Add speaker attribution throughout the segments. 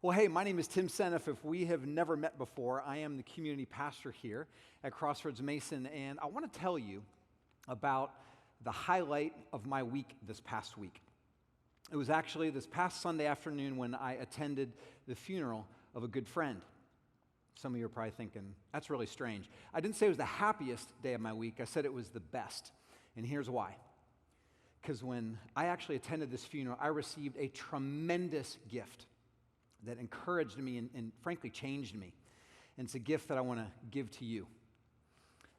Speaker 1: Well, hey, my name is Tim Senff. If we have never met before, I am the community pastor here at Crossroads Mason, and I want to tell you about the highlight of my week this past week. It was actually this past Sunday afternoon when I attended the funeral of a good friend. Some of you are probably thinking, that's really strange. I didn't say it was the happiest day of my week. I said it was the best, and here's why. Because when I actually attended this funeral, I received a tremendous gift that encouraged me and frankly changed me. And it's a gift that I want to give to you.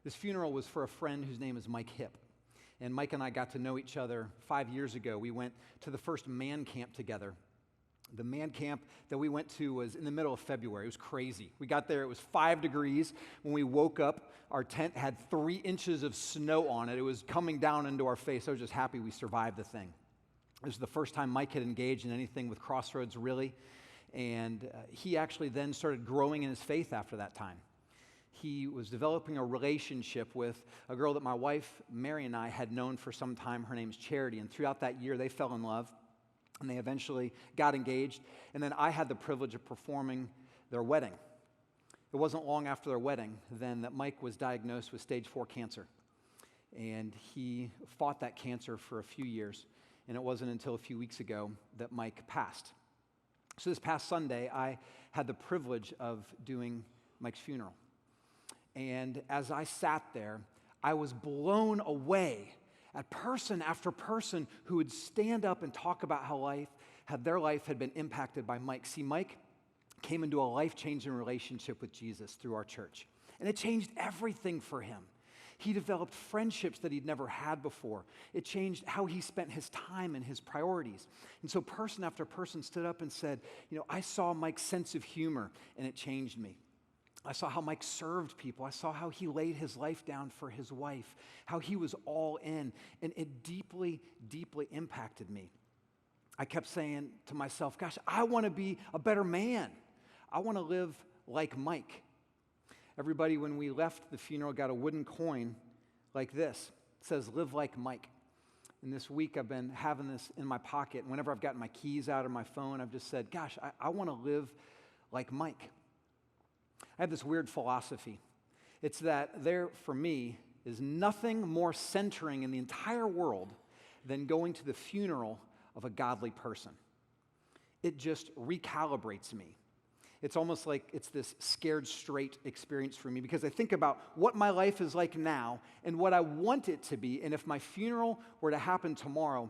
Speaker 1: This funeral was for a friend whose name is Mike Hipp. And Mike and I got to know each other 5 years ago. We went to the first man camp together. The man camp that we went to was in the middle of February. It was crazy. We got there, it was 5 degrees. When we woke up, our tent had 3 inches of snow on it. It was coming down into our face. I was just happy we survived the thing. It was the first time Mike had engaged in anything with Crossroads, really. And he actually then started growing in his faith after that time. He was developing a relationship with a girl that my wife, Mary, and I had known for some time. Her name's Charity. And throughout that year, they fell in love. And they eventually got engaged. And then I had the privilege of performing their wedding. It wasn't long after their wedding then that Mike was diagnosed with stage 4 cancer. And he fought that cancer for a few years. And it wasn't until a few weeks ago that Mike passed. So this past Sunday, I had the privilege of doing Mike's funeral. And as I sat there, I was blown away at person after person who would stand up and talk about how their life had been impacted by Mike. See, Mike came into a life-changing relationship with Jesus through our church. And it changed everything for him. He developed friendships that he'd never had before. It changed how he spent his time and his priorities. And so person after person stood up and said, I saw Mike's sense of humor, and it changed me. I saw how Mike served people. I saw how he laid his life down for his wife, how he was all in, and it deeply, deeply impacted me. I kept saying to myself, gosh, I want to be a better man. I want to live like Mike. Everybody, when we left the funeral, got a wooden coin like this. It says, live like Mike. And this week, I've been having this in my pocket. And whenever I've gotten my keys out of my phone, I've just said, gosh, I want to live like Mike. I have this weird philosophy. It's that there, for me, is nothing more centering in the entire world than going to the funeral of a godly person. It just recalibrates me. It's almost like it's this scared straight experience for me because I think about what my life is like now and what I want it to be. And if my funeral were to happen tomorrow,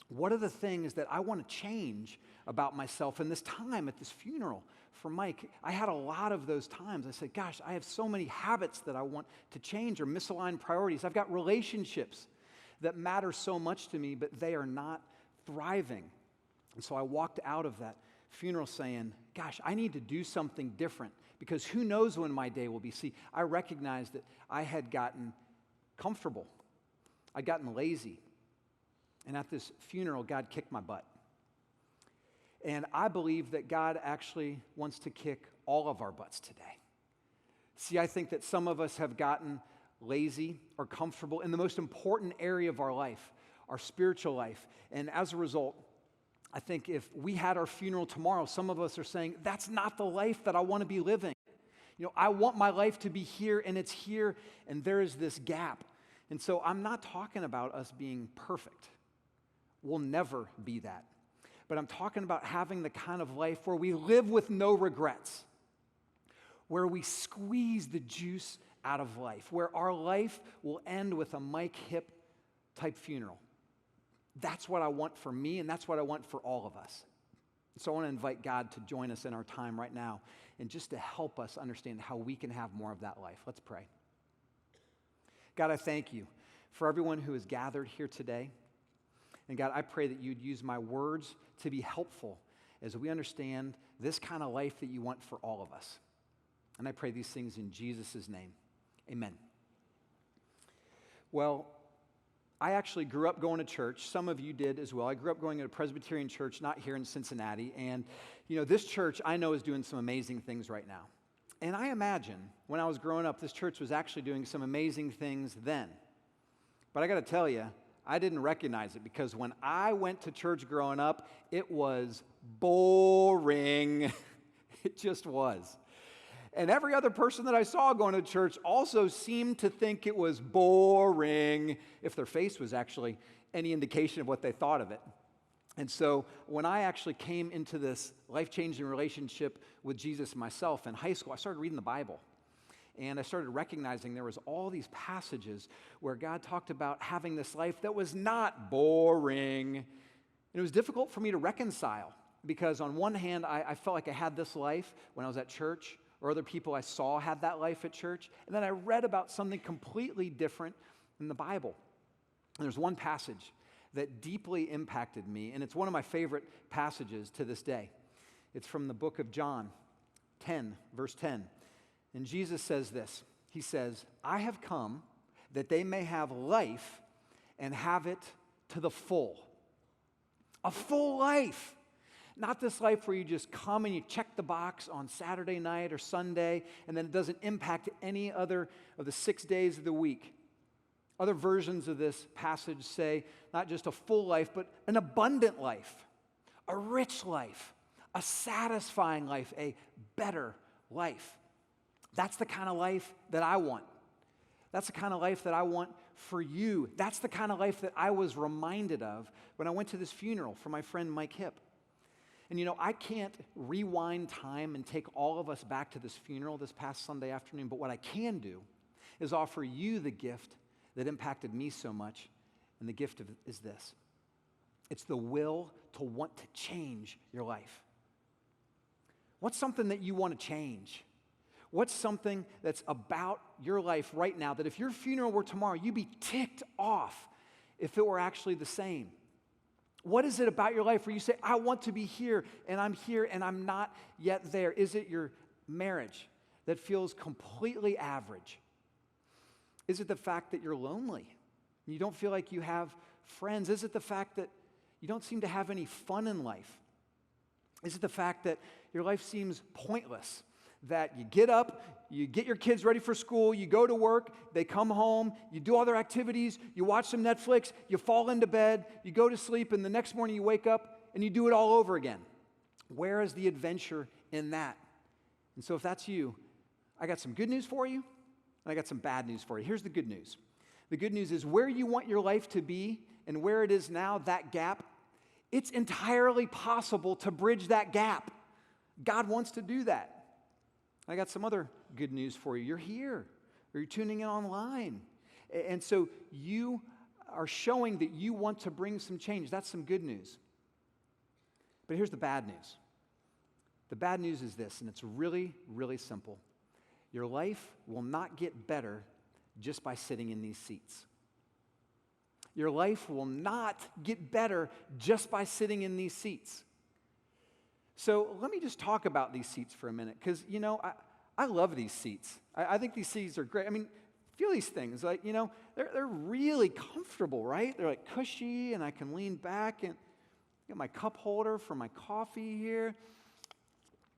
Speaker 1: what are the things that I want to change about myself? And this time at this funeral for Mike, I had a lot of those times. I said, gosh, I have so many habits that I want to change or misaligned priorities. I've got relationships that matter so much to me, but they are not thriving. And so I walked out of that funeral saying, gosh, I need to do something different because who knows when my day will be. See, I recognized that I had gotten comfortable. I'd gotten lazy. And at this funeral, God kicked my butt. And I believe that God actually wants to kick all of our butts today. See, I think that some of us have gotten lazy or comfortable in the most important area of our life, our spiritual life. And as a result, I think if we had our funeral tomorrow, some of us are saying, that's not the life that I want to be living. I want my life to be here, and it's here, and there is this gap. And so I'm not talking about us being perfect. We'll never be that. But I'm talking about having the kind of life where we live with no regrets, where we squeeze the juice out of life, where our life will end with a Mike Hipp type funeral. That's what I want for me, and that's what I want for all of us. So I want to invite God to join us in our time right now and just to help us understand how we can have more of that life. Let's pray. God, I thank you for everyone who is gathered here today. And God, I pray that you'd use my words to be helpful as we understand this kind of life that you want for all of us. And I pray these things in Jesus' name. Amen. Well, I actually grew up going to church. Some of you did as well. I grew up going to a Presbyterian church, not here in Cincinnati. And, this church I know is doing some amazing things right now. And I imagine when I was growing up, this church was actually doing some amazing things then. But I got to tell you, I didn't recognize it because when I went to church growing up, it was boring. It just was. And every other person that I saw going to church also seemed to think it was boring, if their face was actually any indication of what they thought of it. And so when I actually came into this life-changing relationship with Jesus myself in high school, I started reading the Bible. And I started recognizing there was all these passages where God talked about having this life that was not boring. And it was difficult for me to reconcile because on one hand, I felt like I had this life when I was at church, or other people I saw had that life at church. And then I read about something completely different in the Bible. And there's one passage that deeply impacted me, and it's one of my favorite passages to this day. It's from the book of John 10, verse 10. And Jesus says this. He says, I have come that they may have life and have it to the full. A full life. Not this life where you just come and you check the box on Saturday night or Sunday, and then it doesn't impact any other of the 6 days of the week. Other versions of this passage say not just a full life, but an abundant life, a rich life, a satisfying life, a better life. That's the kind of life that I want. That's the kind of life that I want for you. That's the kind of life that I was reminded of when I went to this funeral for my friend Mike Hipp. And you know, I can't rewind time and take all of us back to this funeral this past Sunday afternoon, but what I can do is offer you the gift that impacted me so much, and the gift is this. It's the will to want to change your life. What's something that you want to change? What's something that's about your life right now that if your funeral were tomorrow, you'd be ticked off if it were actually the same? What is it about your life where you say, I want to be here and I'm not yet there? Is it your marriage that feels completely average? Is it the fact that you're lonely? You don't feel like you have friends? Is it the fact that you don't seem to have any fun in life? Is it the fact that your life seems pointless? That you get up, you get your kids ready for school, you go to work, they come home, you do all their activities, you watch some Netflix, you fall into bed, you go to sleep, and the next morning you wake up and you do it all over again. Where is the adventure in that? And so if that's you, I got some good news for you, and I got some bad news for you. Here's the good news. The good news is where you want your life to be and where it is now, that gap, it's entirely possible to bridge that gap. God wants to do that. I got some other good news for you. You're here, or you're tuning in online. And so you are showing that you want to bring some change. That's some good news. But here's the bad news. The bad news is this, and it's really, really simple. Your life will not get better just by sitting in these seats. Your life will not get better just by sitting in these seats. So let me just talk about these seats for a minute, because, you know, I love these seats. I think these seats are great. I mean, feel these things. Like, you know, they're really comfortable, right? They're like cushy, and I can lean back and get my cup holder for my coffee here.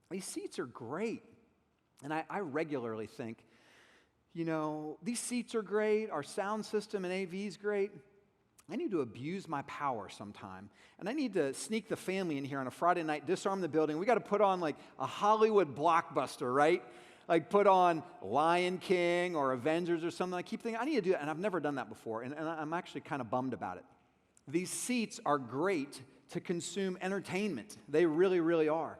Speaker 1: These seats are great. And I regularly think, you know, these seats are great. Our sound system and AV is great. I need to abuse my power sometime. And I need to sneak the family in here on a Friday night, disarm the building. We got to put on like a Hollywood blockbuster, right? Like put on Lion King or Avengers or something. I keep thinking, I need to do that. And I've never done that before. And I'm actually kind of bummed about it. These seats are great to consume entertainment. They really, really are.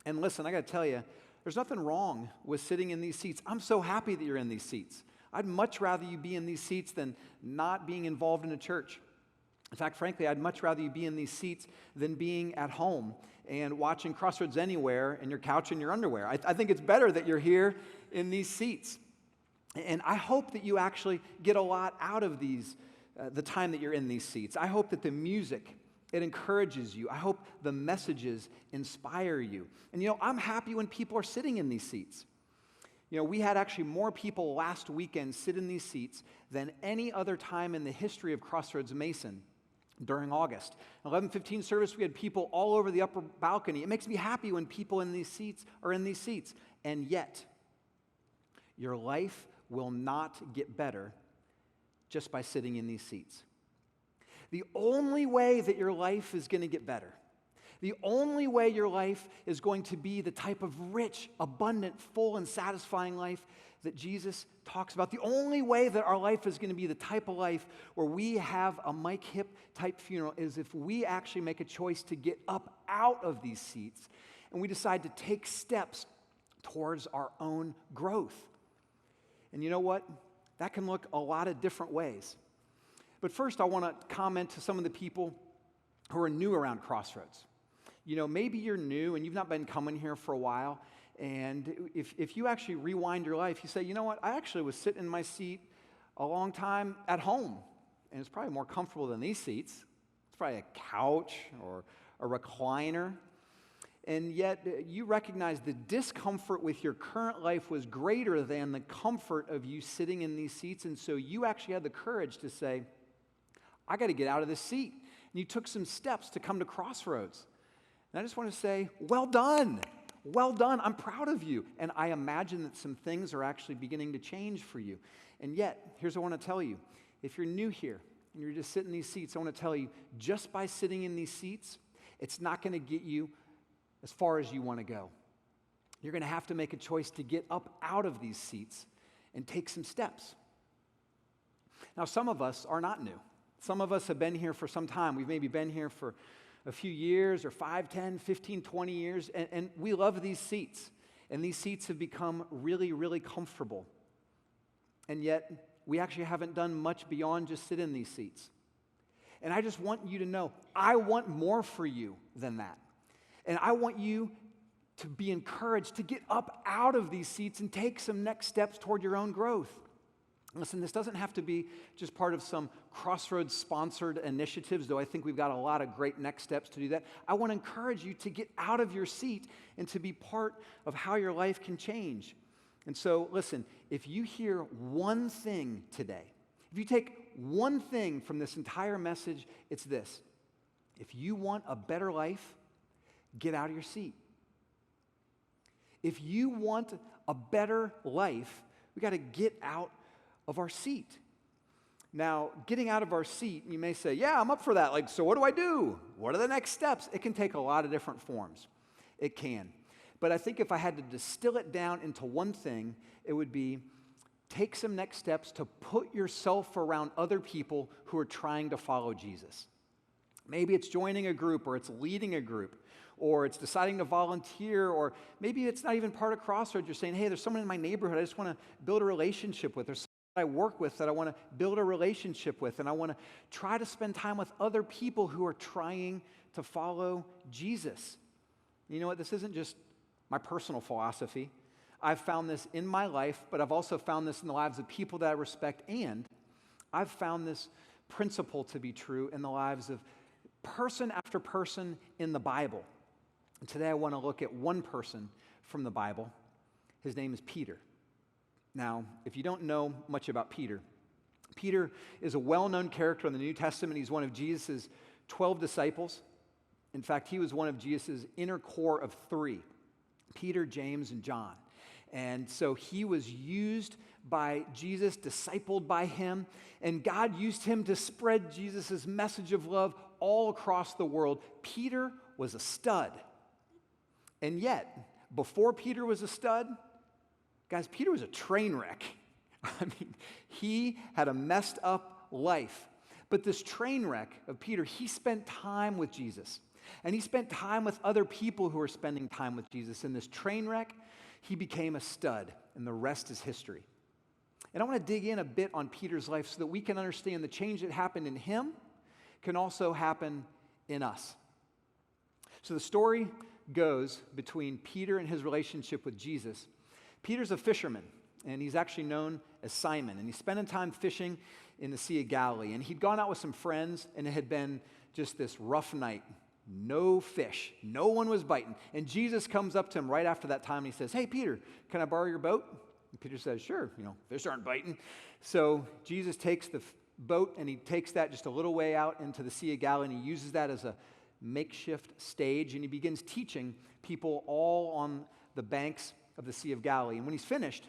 Speaker 1: And listen, I got to tell you, there's nothing wrong with sitting in these seats. I'm so happy that you're in these seats. I'd much rather you be in these seats than not being involved in a church. In fact, frankly, I'd much rather you be in these seats than being at home and watching Crossroads anywhere in your couch and your underwear. I think it's better that you're here in these seats. And I hope that you actually get a lot out of these, the time that you're in these seats. I hope that the music, it encourages you. I hope the messages inspire you. And you know, I'm happy when people are sitting in these seats. You know, we had actually more people last weekend sit in these seats than any other time in the history of Crossroads Mason during August. 11:15 service, we had people all over the upper balcony. It makes me happy when people in these seats are in these seats. And yet, your life will not get better just by sitting in these seats. The only way that your life is going to get better, the only way your life is going to be the type of rich, abundant, full, and satisfying life that Jesus talks about, the only way that our life is going to be the type of life where we have a Mike Hip type funeral is if we actually make a choice to get up out of these seats and we decide to take steps towards our own growth. And you know what? That can look a lot of different ways. But first, I want to comment to some of the people who are new around Crossroads. You know, maybe you're new and you've not been coming here for a while, and if you actually rewind your life, you say, you know what, I actually was sitting in my seat a long time at home, and it's probably more comfortable than these seats. It's probably a couch or a recliner, and yet you recognize the discomfort with your current life was greater than the comfort of you sitting in these seats, and so you actually had the courage to say, I got to get out of this seat. And you took some steps to come to Crossroads. And I just want to say, well done. Well done. I'm proud of you. And I imagine that some things are actually beginning to change for you. And yet, here's what I want to tell you. If you're new here and you're just sitting in these seats, I want to tell you, just by sitting in these seats, it's not going to get you as far as you want to go. You're going to have to make a choice to get up out of these seats and take some steps. Now, some of us are not new. Some of us have been here for some time. We've maybe been here for a few years or 5, 10, 15, 20 years, and we love these seats. And these seats have become really, really comfortable. And yet, we actually haven't done much beyond just sit in these seats. And I just want you to know, I want more for you than that. And I want you to be encouraged to get up out of these seats and take some next steps toward your own growth. Listen, this doesn't have to be just part of some Crossroads sponsored initiatives, though I think we've got a lot of great next steps to do that. I want to encourage you to get out of your seat and to be part of how your life can change. And so, listen, if you hear one thing today, if you take one thing from this entire message, it's this. If you want a better life, get out of your seat. If you want a better life, we got to get out of our seat. Now, getting out of our seat, you may say, yeah, I'm up for that. Like, so what do I do? What are the next steps? It can take a lot of different forms. It can. But I think if I had to distill it down into one thing, it would be take some next steps to put yourself around other people who are trying to follow Jesus. Maybe it's joining a group, or it's leading a group, or it's deciding to volunteer, or maybe it's not even part of Crossroads. You're saying, hey, there's someone in my neighborhood I just want to build a relationship with. There's I work with that I want to build a relationship with, and I want to try to spend time with other people who are trying to follow Jesus. You know what? This isn't just my personal philosophy. I've found this in my life, but I've also found this in the lives of people that I respect, and I've found this principle to be true in the lives of person after person in the Bible. And today I want to look at one person from the Bible. His name is Peter. Now, if you don't know much about Peter, Peter is a well-known character in the New Testament. He's one of Jesus' 12 disciples. In fact, he was one of Jesus' inner core of 3, Peter, James, and John. And so he was used by Jesus, discipled by him, and God used him to spread Jesus' message of love all across the world. Peter was a stud. And yet, before Peter was a stud, guys, Peter was a train wreck. I mean, he had a messed up life. But this train wreck of Peter, he spent time with Jesus. And he spent time with other people who were spending time with Jesus. In this train wreck, he became a stud, and the rest is history. And I want to dig in a bit on Peter's life so that we can understand the change that happened in him can also happen in us. So the story goes between Peter and his relationship with Jesus. Peter's a fisherman, and he's actually known as Simon, and he's spending time fishing in the Sea of Galilee, and he'd gone out with some friends, and it had been just this rough night. No fish. No one was biting. And Jesus comes up to him right after that time, and he says, hey, Peter, can I borrow your boat? And Peter says, sure, fish aren't biting. So Jesus takes the boat, and he takes that just a little way out into the Sea of Galilee, and he uses that as a makeshift stage, and he begins teaching people all on the banks of the Sea of Galilee. And when he's finished,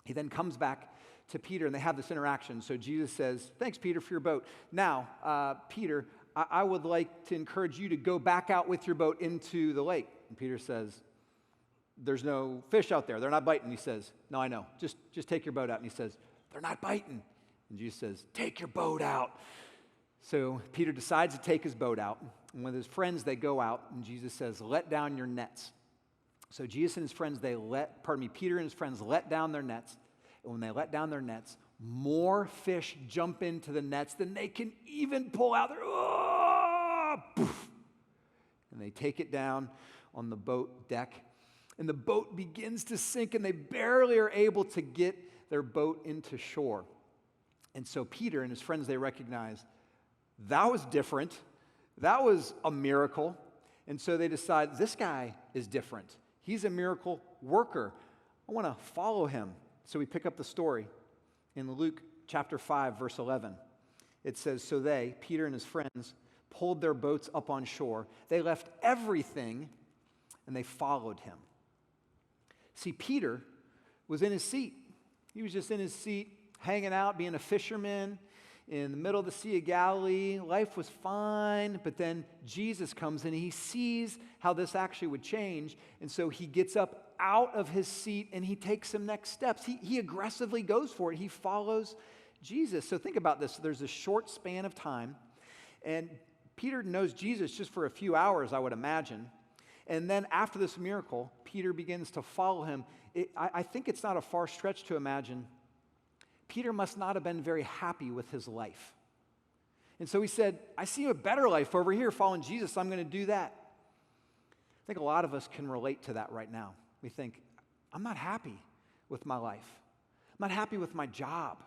Speaker 1: he then comes back to Peter, and they have this interaction. So Jesus says, thanks, Peter, for your boat. Now, Peter, I would like to encourage you to go back out with your boat into the lake. And Peter says, there's no fish out there. They're not biting. He says, no, I know. Just take your boat out. And he says, they're not biting. And Jesus says, take your boat out. So Peter decides to take his boat out. And with his friends, they go out. And Jesus says, let down your nets. So Jesus and his friends, Peter and his friends let down their nets. And when they let down their nets, more fish jump into the nets than they can even pull out. And they take it down on the boat deck. And the boat begins to sink, and they barely are able to get their boat into shore. And so Peter and his friends, they recognize, that was different. That was a miracle. And so they decide, this guy is different. He's a miracle worker. I want to follow him. So we pick up the story in Luke chapter 5, verse 11. It says, so they, Peter and his friends, pulled their boats up on shore. They left everything, and they followed him. See, Peter was in his seat. He was just in his seat, hanging out, being a fisherman in the middle of the Sea of Galilee. Life was fine, but then Jesus comes and he sees how this actually would change, and so he gets up out of his seat and he takes some next steps. He aggressively goes for it. He follows Jesus. So think about this. There's a short span of time, and Peter knows Jesus just for a few hours, I would imagine. And then after this miracle, Peter begins to follow him. I think it's not a far stretch to imagine Peter must not have been very happy with his life. And so he said, I see a better life over here following Jesus. I'm going to do that. I think a lot of us can relate to that right now. We think, I'm not happy with my life. I'm not happy with my job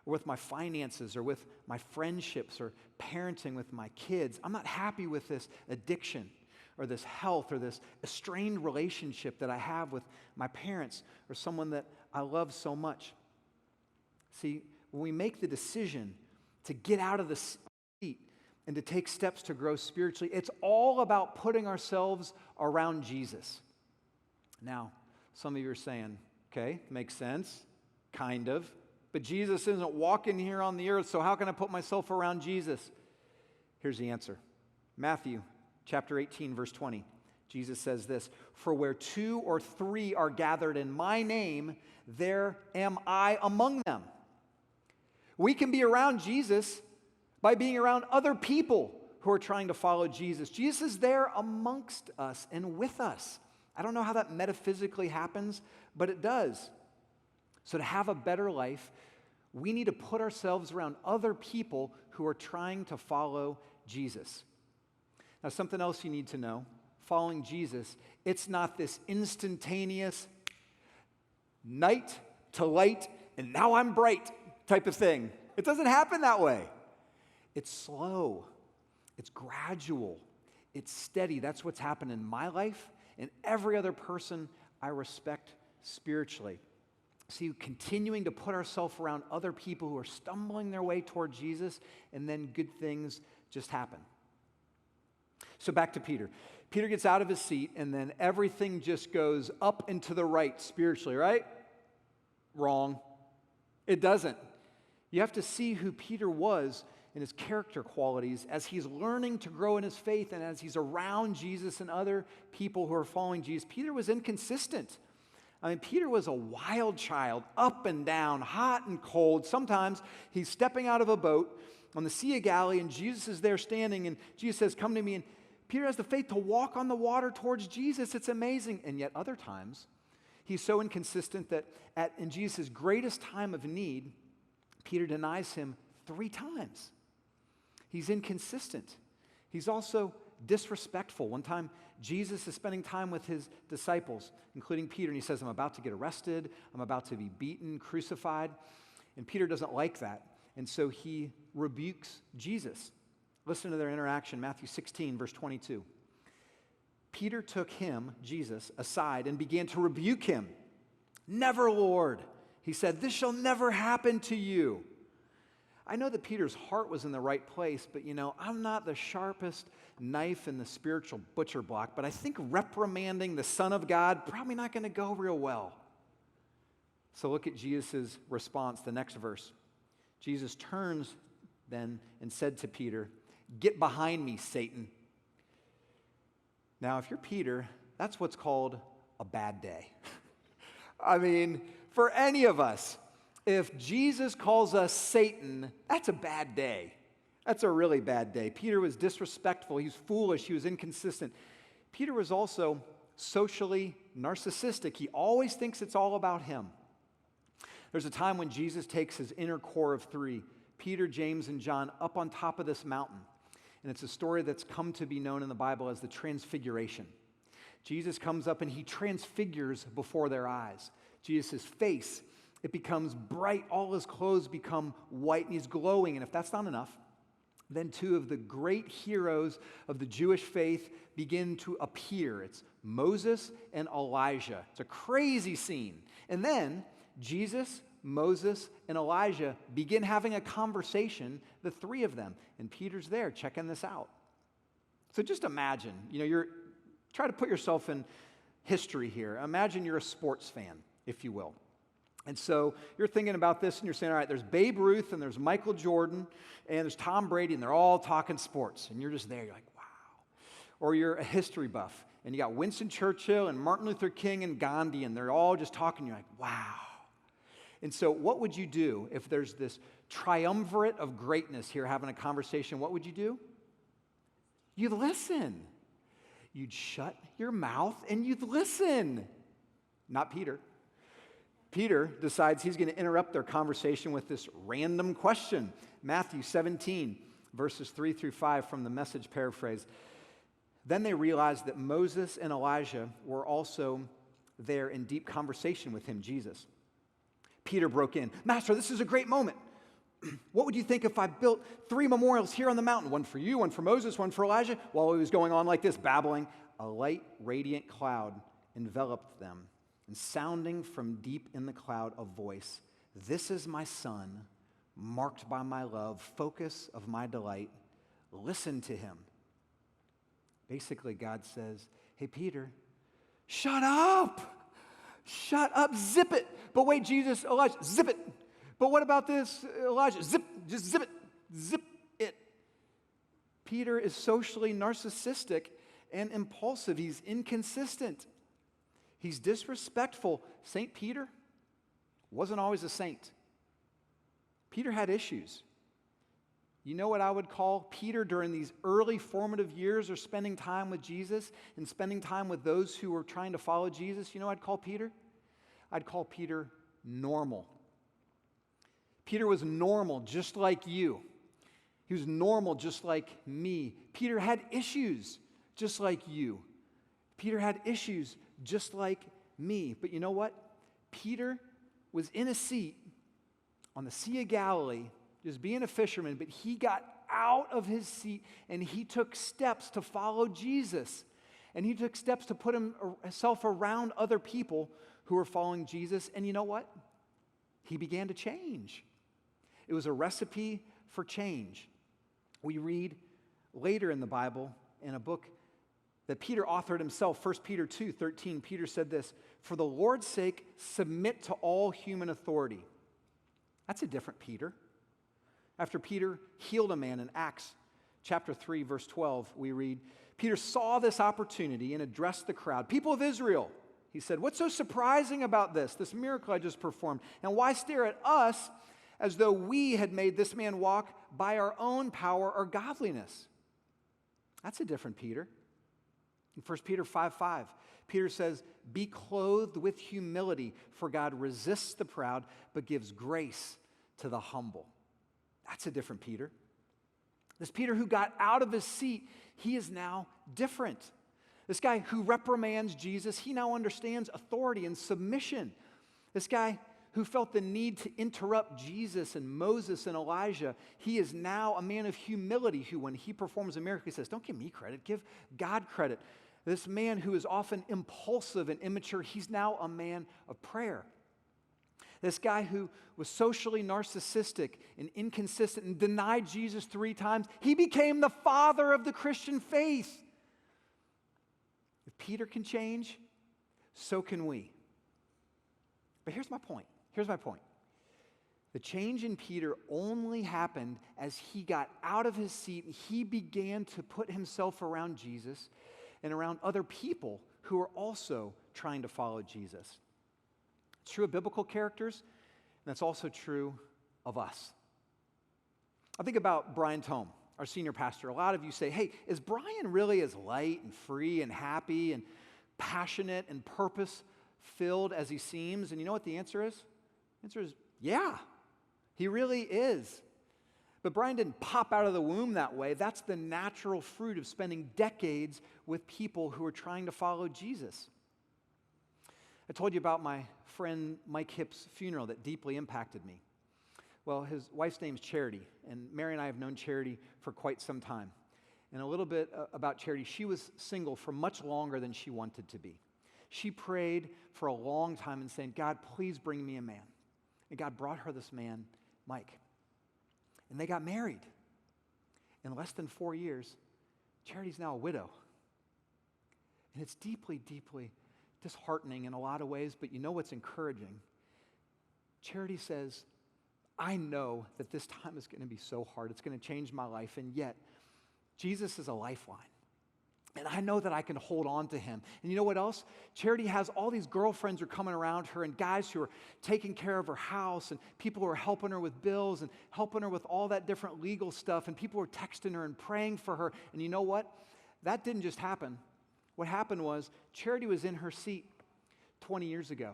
Speaker 1: or with my finances or with my friendships or parenting with my kids. I'm not happy with this addiction or this health or this strained relationship that I have with my parents or someone that I love so much. See, when we make the decision to get out of the seat and to take steps to grow spiritually, it's all about putting ourselves around Jesus. Now, some of you are saying, okay, makes sense, kind of, but Jesus isn't walking here on the earth, so how can I put myself around Jesus? Here's the answer. Matthew chapter 18, verse 20. Jesus says this, for where 2 or 3 are gathered in my name, there am I among them. We can be around Jesus by being around other people who are trying to follow Jesus. Jesus is there amongst us and with us. I don't know how that metaphysically happens, but it does. So to have a better life, we need to put ourselves around other people who are trying to follow Jesus. Now, something else you need to know, following Jesus, it's not this instantaneous night to light and now I'm bright type of thing. It doesn't happen that way. It's slow. It's gradual. It's steady. That's what's happened in my life and every other person I respect spiritually. See, continuing to put ourselves around other people who are stumbling their way toward Jesus, and then good things just happen. So back to Peter. Peter gets out of his seat, and then everything just goes up and to the right spiritually, right? Wrong. It doesn't. You have to see who Peter was and his character qualities as he's learning to grow in his faith and as he's around Jesus and other people who are following Jesus. Peter was inconsistent. I mean, Peter was a wild child, up and down, hot and cold. Sometimes he's stepping out of a boat on the Sea of Galilee, and Jesus is there standing, and Jesus says, come to me. And Peter has the faith to walk on the water towards Jesus. It's amazing. And yet other times, he's so inconsistent that in Jesus' greatest time of need, Peter denies him 3 times. He's inconsistent. He's also disrespectful. One time, Jesus is spending time with his disciples, including Peter, and he says, I'm about to get arrested. I'm about to be beaten, crucified. And Peter doesn't like that. And so he rebukes Jesus. Listen to their interaction, Matthew 16, verse 22. Peter took him, Jesus, aside and began to rebuke him. Never, Lord, he said, this shall never happen to you. I know that Peter's heart was in the right place, but I'm not the sharpest knife in the spiritual butcher block, but I think reprimanding the Son of God probably not going to go real well. So look at Jesus' response, the next verse. Jesus turns then and said to Peter, "Get behind me, Satan." Now, if you're Peter, that's what's called a bad day. I mean, for any of us, if Jesus calls us Satan, that's a bad day. That's a really bad day. Peter was disrespectful. He was foolish. He was inconsistent. Peter was also socially narcissistic. He always thinks it's all about him. There's a time when Jesus takes his inner core of three, Peter, James, and John, up on top of this mountain. And it's a story that's come to be known in the Bible as the Transfiguration. Jesus comes up and he transfigures before their eyes. Jesus' face, it becomes bright. All his clothes become white and he's glowing. And if that's not enough, then two of the great heroes of the Jewish faith begin to appear. It's Moses and Elijah. It's a crazy scene. And then Jesus, Moses, and Elijah begin having a conversation, the three of them. And Peter's there checking this out. So just imagine, try to put yourself in history here. Imagine you're a sports fan, if you will. And so you're thinking about this and you're saying, all right, there's Babe Ruth and there's Michael Jordan and there's Tom Brady and they're all talking sports. And you're just there, you're like, wow. Or you're a history buff and you got Winston Churchill and Martin Luther King and Gandhi and they're all just talking. You're like, wow. And so what would you do if there's this triumvirate of greatness here having a conversation? What would you do? You'd listen. You'd shut your mouth and you'd listen. Not Peter. Peter decides he's going to interrupt their conversation with this random question. Matthew 17, verses 3-5 from the Message paraphrase. Then they realized that Moses and Elijah were also there in deep conversation with him, Jesus. Peter broke in. "Master, this is a great moment. What would you think if I built 3 memorials here on the mountain? One for you, one for Moses, one for Elijah?" While he was going on like this, babbling, a light, radiant cloud enveloped them. And sounding from deep in the cloud a voice, "This is my son, marked by my love, focus of my delight. Listen to him." Basically, God says, "Hey, Peter, shut up. Shut up, zip it." But wait, Jesus, Elijah, zip it. But what about this, Elijah? Just zip it, zip it. Peter is socially narcissistic and impulsive. He's inconsistent. He's disrespectful. St. Peter wasn't always a saint. Peter had issues. You know what I would call Peter during these early formative years of spending time with Jesus and spending time with those who were trying to follow Jesus? You know what I'd call Peter? I'd call Peter normal. Peter was normal, just like you. He was normal, just like me. Peter had issues, just like you. Peter had issues, just like me. But you know what? Peter was in a seat on the Sea of Galilee, just being a fisherman, but he got out of his seat and he took steps to follow Jesus. And he took steps to put himself around other people who were following Jesus. And you know what? He began to change. It was a recipe for change. We read later in the Bible in a book that Peter authored himself, 1 Peter 2:13, Peter said this, "For the Lord's sake, submit to all human authority." That's a different Peter. After Peter healed a man in Acts chapter 3, verse 12, we read, Peter saw this opportunity and addressed the crowd. "People of Israel," he said, "what's so surprising about this miracle I just performed? And why stare at us as though we had made this man walk by our own power or godliness?" That's a different Peter. In 1 Peter 5:5, Peter says, "Be clothed with humility, for God resists the proud, but gives grace to the humble." That's a different Peter. This Peter who got out of his seat, he is now different. This guy who reprimands Jesus, he now understands authority and submission. This guy who felt the need to interrupt Jesus and Moses and Elijah, he is now a man of humility who, when he performs a miracle, he says, "Don't give me credit, give God credit." This man who is often impulsive and immature, he's now a man of prayer. This guy who was socially narcissistic and inconsistent and denied Jesus 3 times, he became the father of the Christian faith. If Peter can change, so can we. But here's my point. Here's my point. The change in Peter only happened as he got out of his seat and he began to put himself around Jesus and around other people who are also trying to follow Jesus. It's true of biblical characters, and that's also true of us. I think about Brian Tome, our senior pastor. A lot of you say, hey, is Brian really as light and free and happy and passionate and purpose-filled as he seems? And you know what the answer is? The answer is, yeah. He really is. But Brian didn't pop out of the womb that way. That's the natural fruit of spending decades with people who are trying to follow Jesus. I told you about my friend Mike Hipp's funeral that deeply impacted me. Well, his wife's name's Charity, and Mary and I have known Charity for quite some time. And a little bit about Charity, she was single for much longer than she wanted to be. She prayed for a long time and saying, God, please bring me a man. And God brought her this man, Mike. And they got married. In less than 4 years, Charity's now a widow. And it's deeply, deeply disheartening in a lot of ways, but you know what's encouraging? Charity says, I know that this time is going to be so hard. It's going to change my life, and yet Jesus is a lifeline. And I know that I can hold on to him. And you know what else? Charity has all these girlfriends who are coming around her and guys who are taking care of her house and people who are helping her with bills and helping her with all that different legal stuff. And people were texting her and praying for her. And you know what? That didn't just happen. What happened was Charity was in her seat 20 years ago.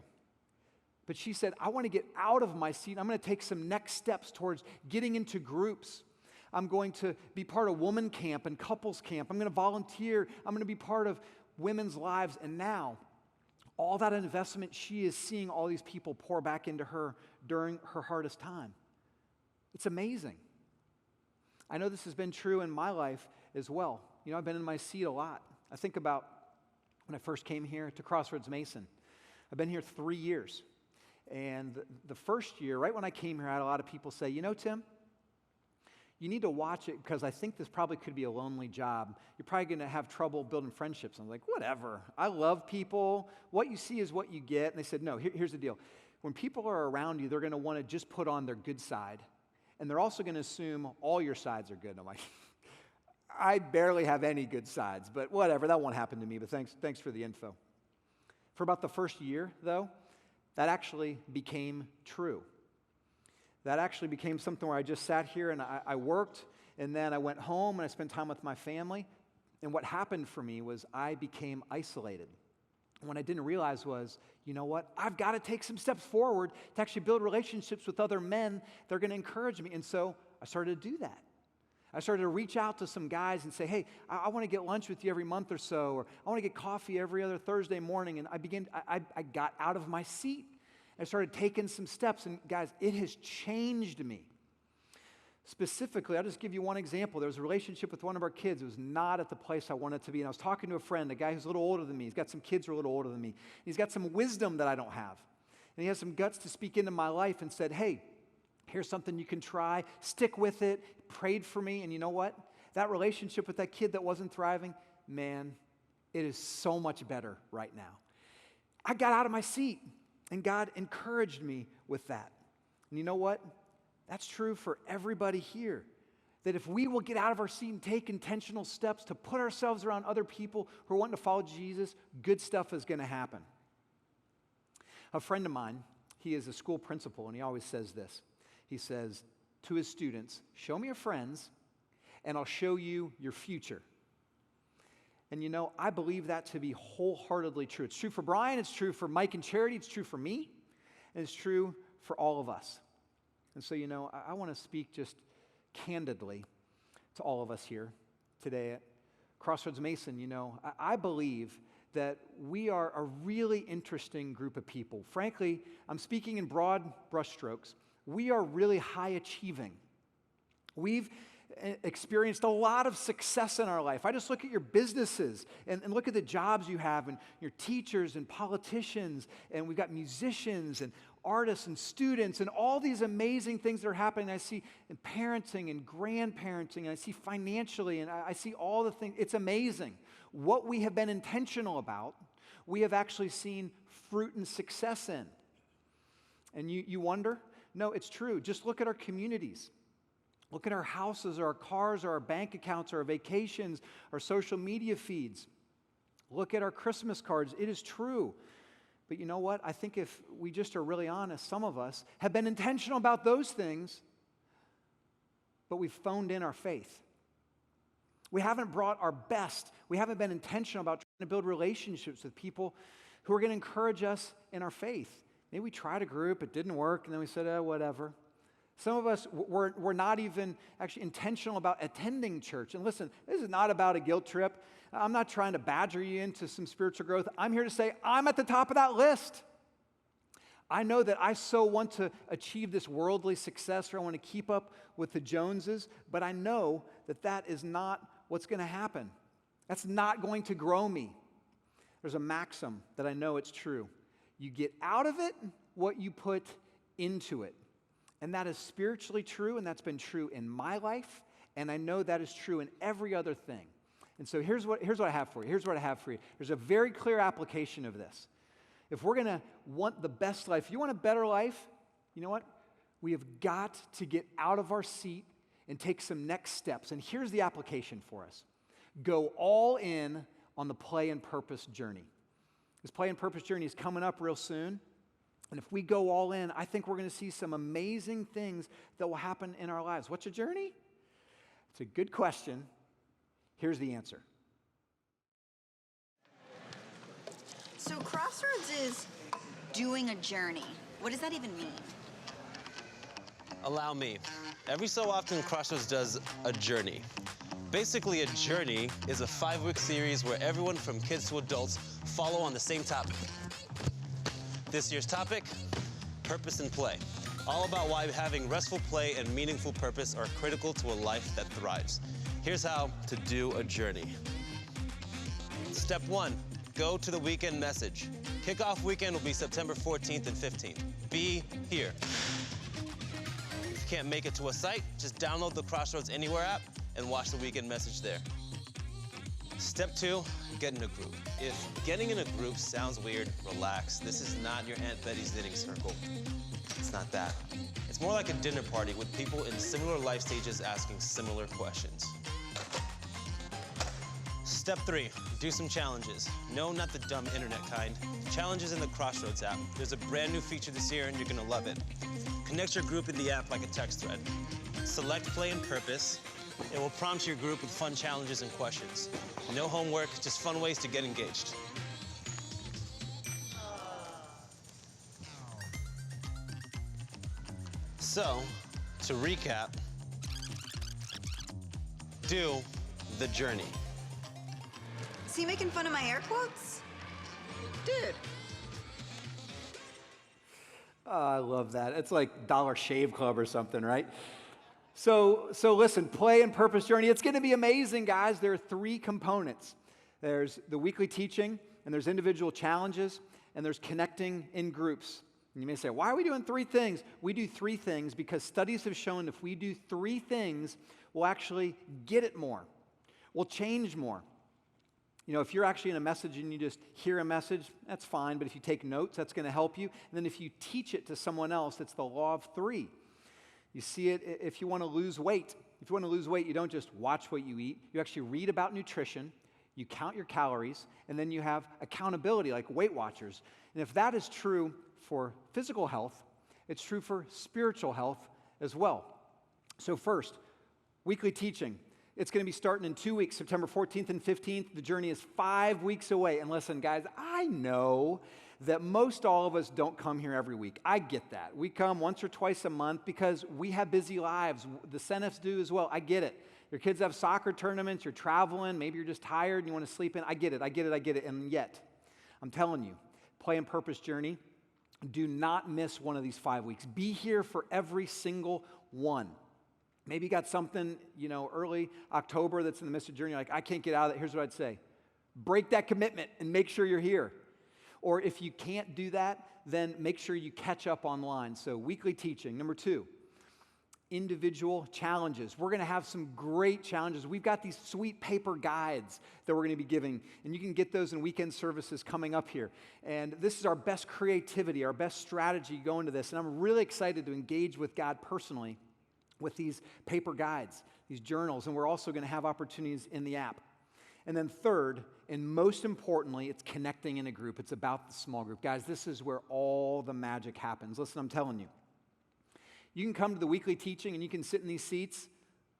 Speaker 1: But she said, I want to get out of my seat. I'm going to take some next steps towards getting into groups. I'm going to be part of woman camp and couples camp. I'm going to volunteer. I'm going to be part of women's lives. And now, all that investment, she is seeing all these people pour back into her during her hardest time. It's amazing. I know this has been true in my life as well. You know, I've been in my seat a lot. I think about when I first came here to Crossroads Mason. I've been here 3 years. And the first year, right when I came here, I had a lot of people say, you know, Tim, you need to watch it because I think this probably could be a lonely job. You're probably going to have trouble building friendships. I'm like, whatever. I love people. What you see is what you get. And they said, no, here's the deal. When people are around you, they're going to want to just put on their good side. And they're also going to assume all your sides are good. And I'm like, I barely have any good sides, but whatever. That won't happen to me, but thanks for the info. For about the first year, though, that actually became true. That actually became something where I just sat here and I worked, and then I went home and I spent time with my family. And what happened for me was I became isolated. And what I didn't realize was, you know what? I've got to take some steps forward to actually build relationships with other men that are going to encourage me. And so I started to do that. I started to reach out to some guys and say, hey, I want to get lunch with you every month or so, or I want to get coffee every other Thursday morning. And I got out of my seat. I started taking some steps, and guys, it has changed me. Specifically, I'll just give you one example. There was a relationship with one of our kids. It was not at the place I wanted it to be. And I was talking to a friend, a guy who's a little older than me. He's got some kids who are a little older than me. He's got some wisdom that I don't have. And he has some guts to speak into my life and said, hey, here's something you can try. Stick with it. Prayed for me. And you know what? That relationship with that kid that wasn't thriving, man, it is so much better right now. I got out of my seat. And God encouraged me with that. And you know what? That's true for everybody here. That if we will get out of our seat and take intentional steps to put ourselves around other people who are wanting to follow Jesus, good stuff is going to happen. A friend of mine, he is a school principal, and he always says this. He says to his students, show me your friends, and I'll show you your future. And you know, I believe that to be wholeheartedly true. It's true for Brian, it's true for Mike and Charity, it's true for me, and it's true for all of us. And so, you know, I want to speak just candidly to all of us here today at Crossroads Mason. You know, I believe that we are a really interesting group of people. Frankly, I'm speaking in broad brushstrokes. We are really high achieving. We've experienced a lot of success in our life. I just look at your businesses and look at the jobs you have and your teachers and politicians, and we've got musicians and artists and students and all these amazing things that are happening. I see in parenting and grandparenting, and I see financially, and I see all the things. It's amazing. What we have been intentional about, we have actually seen fruit and success in. And you wonder? No, it's true. Just look at our communities. Look at our houses, our cars, our bank accounts, our vacations, our social media feeds. Look at our Christmas cards. It is true. But you know what? I think if we just are really honest, some of us have been intentional about those things, but we've phoned in our faith. We haven't brought our best. We haven't been intentional about trying to build relationships with people who are going to encourage us in our faith. Maybe we tried a group, it didn't work, and then we said, whatever. Some of us, we're not even actually intentional about attending church. And listen, this is not about a guilt trip. I'm not trying to badger you into some spiritual growth. I'm here to say I'm at the top of that list. I know that I so want to achieve this worldly success, or I want to keep up with the Joneses, but I know that that is not what's going to happen. That's not going to grow me. There's a maxim that I know it's true. You get out of it what you put into it. And that is spiritually true, and that's been true in my life, and I know that is true in every other thing. And so here's what I have for you. Here's what I have for you. There's a very clear application of this. If we're going to want the best life, if you want a better life, you know what? We have got to get out of our seat and take some next steps. And here's the application for us. Go all in on the play and purpose journey. This play and purpose journey is coming up real soon. And if we go all in, I think we're going to see some amazing things that will happen in our lives. What's a journey? It's a good question. Here's the answer.
Speaker 2: So Crossroads is doing a journey. What does that even mean?
Speaker 3: Allow me. Every so often, Crossroads does a journey. Basically, a journey is a 5-week series where everyone from kids to adults follow on the same topic. This year's topic, purpose and play. All about why having restful play and meaningful purpose are critical to a life that thrives. Here's how to do a journey. Step 1, go to the weekend message. Kickoff weekend will be September 14th and 15th. Be here. If you can't make it to a site, just download the Crossroads Anywhere app and watch the weekend message there. Step 2, get in a group. If getting in a group sounds weird, relax. This is not your Aunt Betty's knitting circle. It's not that. It's more like a dinner party with people in similar life stages asking similar questions. Step 3, do some challenges. No, not the dumb internet kind. Challenges in the Crossroads app. There's a brand new feature this year and you're gonna love it. Connect your group in the app like a text thread. Select play and purpose. It will prompt your group with fun challenges and questions. No homework, just fun ways to get engaged. So, to recap, do the journey.
Speaker 2: Is he making fun of my air quotes? Dude.
Speaker 1: Oh, I love that. It's like Dollar Shave Club or something, right? So listen, play and purpose journey. It's going to be amazing, guys. There are 3 components. There's the weekly teaching, and there's individual challenges, and there's connecting in groups. And you may say, why are we doing 3 things? We do 3 things because studies have shown if we do 3 things, we'll actually get it more. We'll change more. You know, if you're actually in a message and you just hear a message, that's fine. But if you take notes, that's going to help you. And then if you teach it to someone else, it's the law of 3. You see it if you want to lose weight. If you want to lose weight, you don't just watch what you eat. You actually read about nutrition, you count your calories, and then you have accountability like Weight Watchers. And if that is true for physical health, it's true for spiritual health as well. So first, weekly teaching. It's going to be starting in 2 weeks, September 14th and 15th. The journey is 5 weeks away. And listen, guys, I know that most all of us don't come here every week. I get that. We come once or twice a month because we have busy lives. The Senffs do as well. I get it. Your kids have soccer tournaments, you're traveling, maybe you're just tired and you want to sleep in. I get it. And yet, I'm telling you, play and purpose journey, do not miss one of these 5 weeks. Be here for every single one. Maybe you got something, early October that's in the midst of journey, like, I can't get out of it. Here's what I'd say. Break that commitment and make sure you're here. Or if you can't do that, then make sure you catch up online. So weekly teaching. Number 2, individual challenges. We're going to have some great challenges. We've got these sweet paper guides that we're going to be giving, and you can get those in weekend services coming up here. And this is our best creativity, our best strategy going to this. And I'm really excited to engage with God personally with these paper guides, these journals, and we're also going to have opportunities in the app. And then third, and most importantly, it's connecting in a group. It's about the small group. Guys, this is where all the magic happens. Listen, I'm telling you. You can come to the weekly teaching and you can sit in these seats,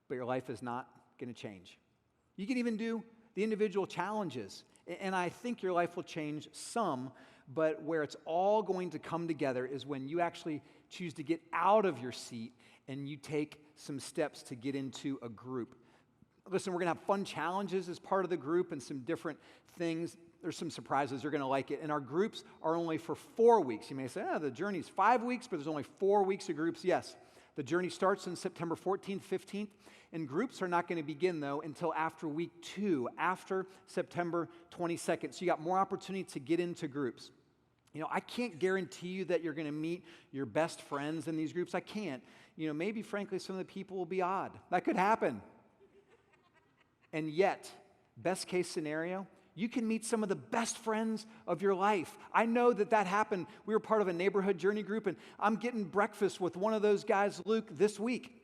Speaker 1: but your life is not going to change. You can even do the individual challenges, and I think your life will change some, but where it's all going to come together is when you actually choose to get out of your seat and you take some steps to get into a group. Listen, we're going to have fun challenges as part of the group and some different things. There's some surprises. You're going to like it. And our groups are only for 4 weeks. You may say, the journey's 5 weeks, but there's only 4 weeks of groups. Yes, the journey starts on September 14th, 15th. And groups are not going to begin, though, until after week 2, after September 22nd. So you got more opportunity to get into groups. You know, I can't guarantee you that you're going to meet your best friends in these groups. I can't. You know, maybe, frankly, some of the people will be odd. That could happen. And yet, best case scenario, you can meet some of the best friends of your life. I know that happened. We were part of a neighborhood journey group, and I'm getting breakfast with one of those guys, Luke, this week.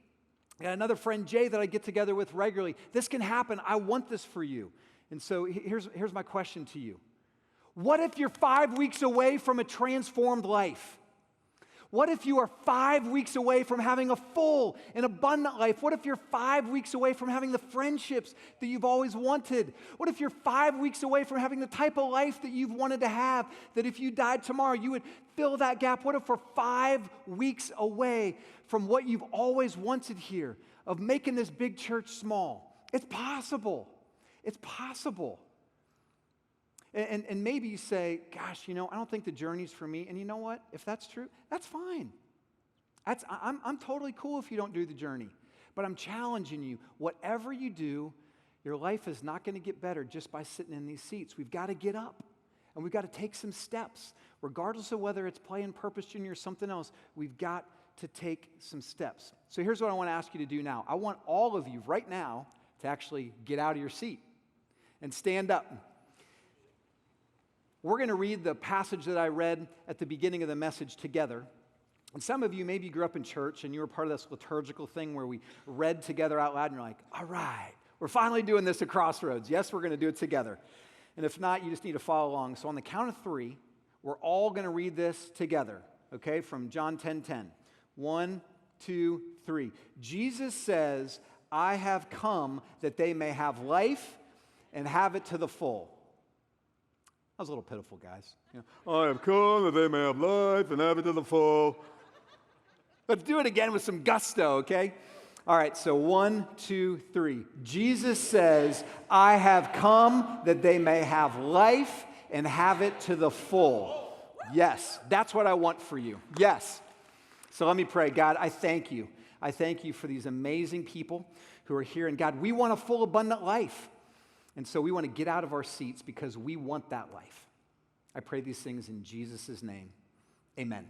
Speaker 1: And another friend, Jay, that I get together with regularly. This can happen. I want this for you. And so here's my question to you. What if you're 5 weeks away from a transformed life? What if you are 5 weeks away from having a full and abundant life? What if you're 5 weeks away from having the friendships that you've always wanted? What if you're 5 weeks away from having the type of life that you've wanted to have, that if you died tomorrow, you would fill that gap? What if we're 5 weeks away from what you've always wanted here, of making this big church small? It's possible. It's possible. And maybe you say, gosh, you know, I don't think the journey's for me. And you know what? If that's true, that's fine. I'm totally cool if you don't do the journey. But I'm challenging you. Whatever you do, your life is not going to get better just by sitting in these seats. We've got to get up. And we've got to take some steps. Regardless of whether it's Play and Purpose Junior or something else, we've got to take some steps. So here's what I want to ask you to do now. I want all of you right now to actually get out of your seat and stand up. We're going to read the passage that I read at the beginning of the message together. And some of you maybe grew up in church and you were part of this liturgical thing where we read together out loud and you're like, all right, we're finally doing this at Crossroads. Yes, we're going to do it together. And if not, you just need to follow along. So on the count of 3, we're all going to read this together, okay, from John 10:10. 1, 2, 3. Jesus says, I have come that they may have life and have it to the full. That was a little pitiful, guys. You know, I have come that they may have life and have it to the full. Let's do it again with some gusto, okay? All right, so 1, 2, 3. Jesus says, I have come that they may have life and have it to the full. Yes, that's what I want for you. Yes. So let me pray. God, I thank you. I thank you for these amazing people who are here. And God, we want a full, abundant life. And so we want to get out of our seats because we want that life. I pray these things in Jesus' name. Amen.